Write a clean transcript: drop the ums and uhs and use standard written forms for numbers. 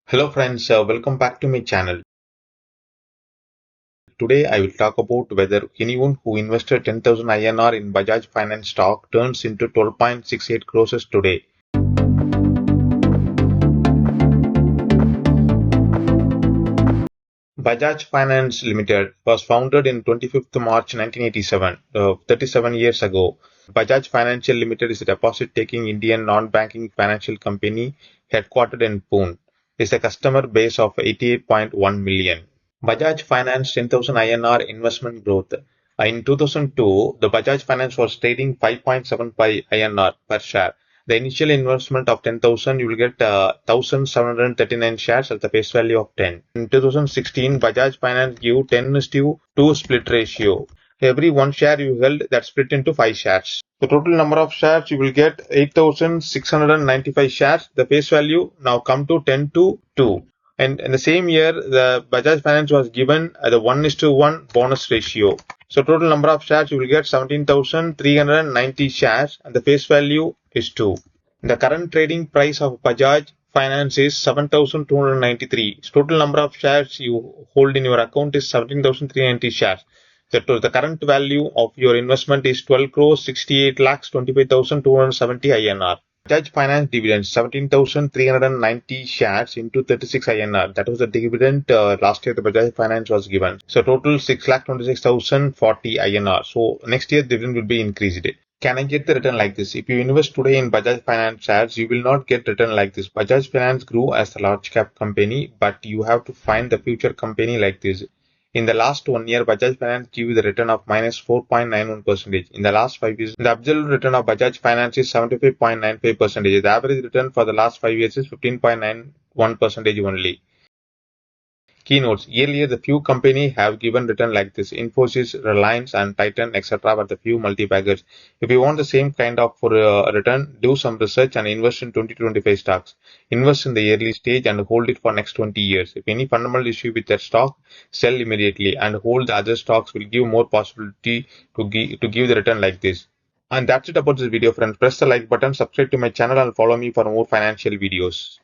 Hello friends, welcome back to my channel. Today I will talk about whether anyone who invested 10,000 INR in Bajaj Finance stock turns into 12.68 crores today. Bajaj Finance Limited was founded in 25th March 1987, 37 years ago. Bajaj Financial Limited is a deposit-taking Indian non-banking financial company headquartered in Pune. It is a customer base of 88.1 million. Bajaj Finance 10,000 INR investment growth. In 2002, the Bajaj Finance was trading 5.75 INR per share. The initial investment of 10,000, you will get 1,739 shares at the face value of 10. In 2016, Bajaj Finance gave 10:2 split ratio. Every one share you held, that split into 5 shares. The total number of shares you will get 8,695 shares. The face value now come to 10 to 2. And in the same year, the Bajaj Finance was given the 1:1 bonus ratio. So total number of shares you will get 17,390 shares and the face value is 2. The current trading price of Bajaj Finance is 7,293. Total number of shares you hold in your account is 17,390 shares. The current value of your investment is 12 crores 68 lakhs 25,270 INR. Bajaj Finance dividends 17,390 shares into 36 INR. That was the dividend last year the Bajaj Finance was given. So total 6,26,040 INR. So next year dividend will be increased. Can I get the return like this? If you invest today in Bajaj Finance shares, you will not get return like this. Bajaj Finance grew as a large cap company, but you have to find the future company like this. In the last 1 year, Bajaj Finance gave the return of minus 4.91%. In the last 5 years, the absolute return of Bajaj Finance is 75.95%. The average return for the last 5 years is 15.91% only. Keynotes. Earlier, the few companies have given return like this. Infosys, Reliance, and Titan, etc. were the few multi-baggers. If you want the same kind of return, do some research and invest in 2025 stocks. Invest in the early stage and hold it for next 20 years. If any fundamental issue with that stock, sell immediately and hold the other stocks will give more possibility to give the return like this. And that's it about this video, friends. Press the like button, subscribe to my channel and follow me for more financial videos.